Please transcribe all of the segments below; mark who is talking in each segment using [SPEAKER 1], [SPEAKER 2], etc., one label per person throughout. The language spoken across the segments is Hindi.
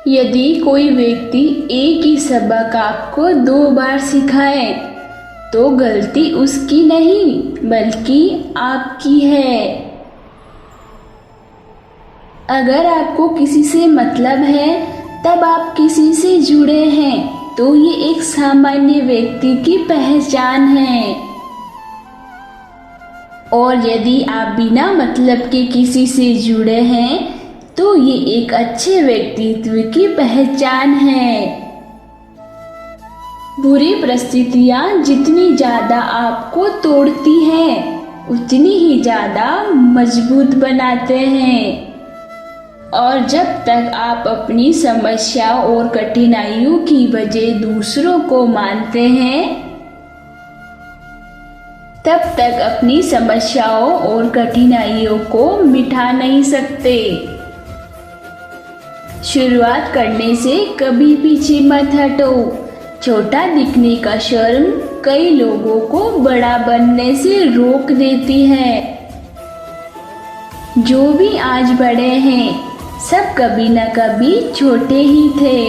[SPEAKER 1] यदि कोई व्यक्ति एक ही सबक आपको 2 बार सिखाए तो गलती उसकी नहीं बल्कि आपकी है। अगर आपको किसी से मतलब है तब आप किसी से जुड़े हैं तो ये एक सामान्य व्यक्ति की पहचान है। और यदि आप बिना मतलब के किसी से जुड़े हैं तो ये एक अच्छे व्यक्तित्व की पहचान है। बुरी परिस्थितियाँ जितनी ज़्यादा आपको तोड़ती हैं उतनी ही ज़्यादा मजबूत बनाते हैं। और जब तक आप अपनी समस्याओं और कठिनाइयों की वजह दूसरों को मानते हैं तब तक अपनी समस्याओं और कठिनाइयों को मिटा नहीं सकते। शुरुआत करने से कभी पीछे मत हटो। छोटा दिखने का शर्म कई लोगों को बड़ा बनने से रोक देती है। जो भी आज बड़े हैं सब कभी न कभी छोटे ही थे।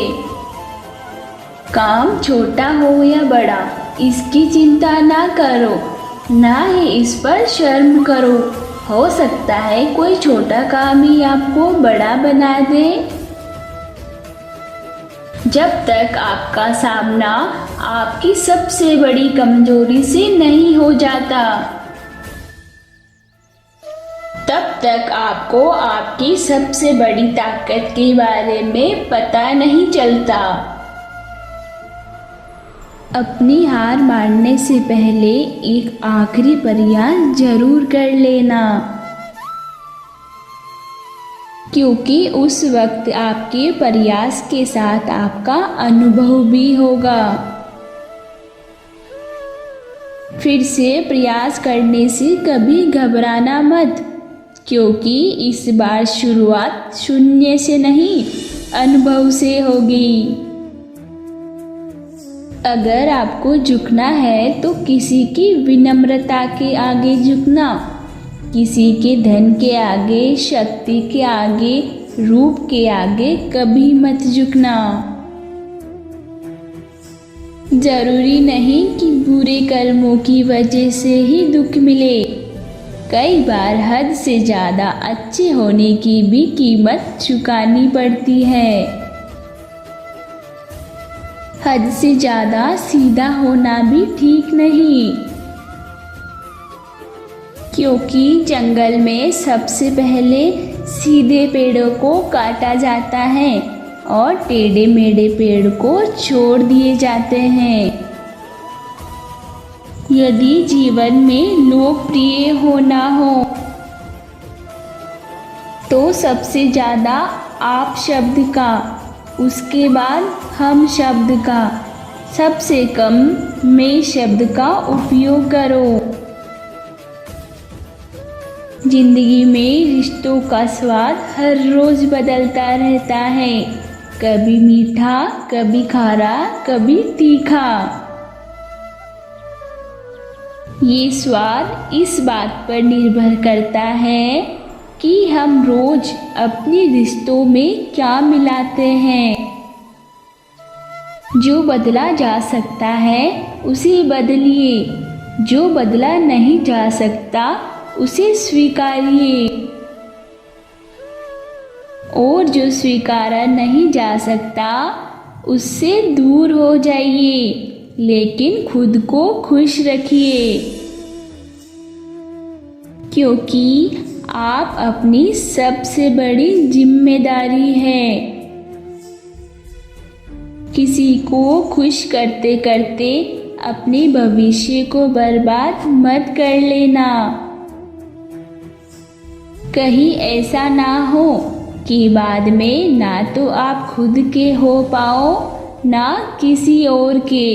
[SPEAKER 1] काम छोटा हो या बड़ा इसकी चिंता ना करो, ना ही इस पर शर्म करो। हो सकता है कोई छोटा काम ही आपको बड़ा बना दे। जब तक आपका सामना आपकी सबसे बड़ी कमजोरी से नहीं हो जाता तब तक आपको आपकी सबसे बड़ी ताकत के बारे में पता नहीं चलता। अपनी हार मानने से पहले एक आखिरी प्रयास जरूर कर लेना, क्योंकि उस वक्त आपके प्रयास के साथ आपका अनुभव भी होगा। फिर से प्रयास करने से कभी घबराना मत, क्योंकि इस बार शुरुआत शून्य से नहीं अनुभव से होगी। अगर आपको झुकना है तो किसी की विनम्रता के आगे झुकना, किसी के धन के आगे, शक्ति के आगे, रूप के आगे कभी मत झुकना। जरूरी नहीं कि बुरे कर्मों की वजह से ही दुख मिले। कई बार हद से ज़्यादा अच्छे होने की भी कीमत चुकानी पड़ती है। हद से ज़्यादा सीधा होना भी ठीक नहीं, क्योंकि जंगल में सबसे पहले सीधे पेड़ों को काटा जाता है और टेढ़े मेढ़े पेड़ को छोड़ दिए जाते हैं। यदि जीवन में लोकप्रिय होना हो तो सबसे ज़्यादा आप शब्द का, उसके बाद हम शब्द का, सबसे कम मैं शब्द का उपयोग करो। जिंदगी में रिश्तों का स्वाद हर रोज बदलता रहता है, कभी मीठा, कभी खारा, कभी तीखा। ये स्वाद इस बात पर निर्भर करता है कि हम रोज अपने रिश्तों में क्या मिलाते हैं। जो बदला जा सकता है उसे बदलिए, जो बदला नहीं जा सकता उसे स्वीकारिए, और जो स्वीकारा नहीं जा सकता उससे दूर हो जाइए, लेकिन खुद को खुश रखिए, क्योंकि आप अपनी सबसे बड़ी जिम्मेदारी है। किसी को खुश करते करते अपने भविष्य को बर्बाद मत कर लेना। कहीं ऐसा ना हो कि बाद में ना तो आप खुद के हो पाओ ना किसी और के।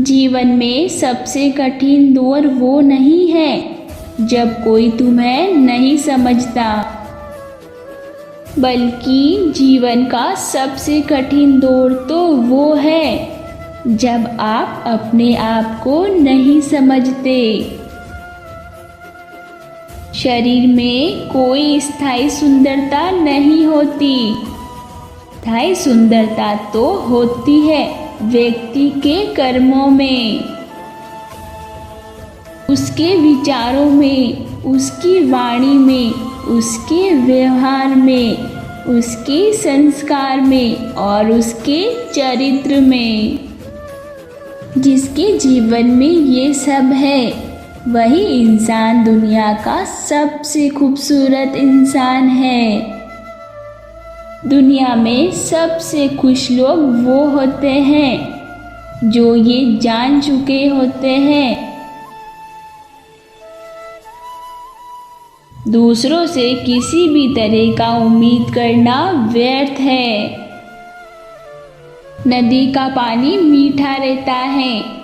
[SPEAKER 1] जीवन में सबसे कठिन दौर वो नहीं है जब कोई तुम्हें नहीं समझता, बल्कि जीवन का सबसे कठिन दौर तो वो है जब आप अपने आप को नहीं समझते। शरीर में कोई स्थायी सुंदरता नहीं होती। स्थायी सुंदरता तो होती है व्यक्ति के कर्मों में, उसके विचारों में, उसकी वाणी में, उसके व्यवहार में, उसके संस्कार में और उसके चरित्र में। जिसके जीवन में ये सब है वही इंसान दुनिया का सबसे खूबसूरत इंसान है। दुनिया में सबसे खुश लोग वो होते हैं जो ये जान चुके होते हैं दूसरों से किसी भी तरह का उम्मीद करना व्यर्थ है। नदी का पानी मीठा रहता है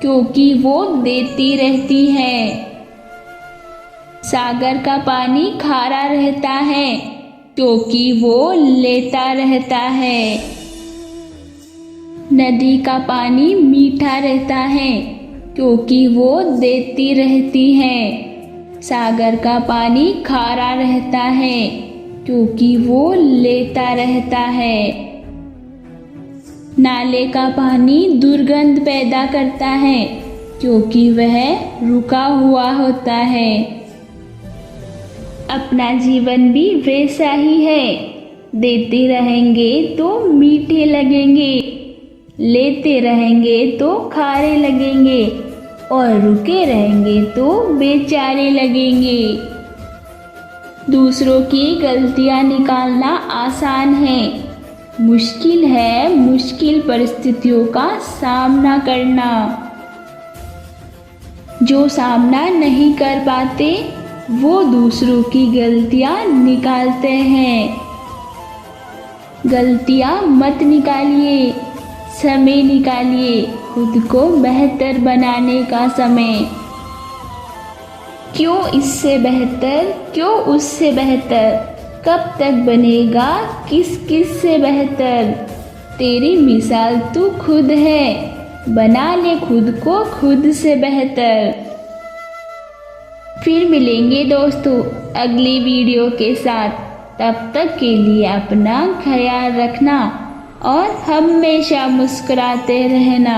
[SPEAKER 1] क्योंकि वो देती रहती है। सागर का पानी खारा रहता है क्योंकि वो लेता रहता है। नदी का पानी मीठा रहता है क्योंकि वो देती रहती है। सागर का पानी खारा रहता है क्योंकि वो लेता रहता है। नाले का पानी दुर्गंध पैदा करता है क्योंकि वह रुका हुआ होता है। अपना जीवन भी वैसा ही है, देते रहेंगे तो मीठे लगेंगे, लेते रहेंगे तो खारे लगेंगे और रुके रहेंगे तो बेचारे लगेंगे। दूसरों की गलतियां निकालना आसान है, मुश्किल है मुश्किल परिस्थितियों का सामना करना। जो सामना नहीं कर पाते वो दूसरों की गलतियां निकालते हैं। गलतियां मत निकालिए, समय निकालिए खुद को बेहतर बनाने का समय। क्यों इससे बेहतर, क्यों उससे बेहतर, कब तक बनेगा किस किस से बेहतर। तेरी मिसाल तू खुद है, बना ले खुद को खुद से बेहतर। फिर मिलेंगे दोस्तों अगली वीडियो के साथ। तब तक के लिए अपना ख्याल रखना और हमेशा मुस्कुराते रहना।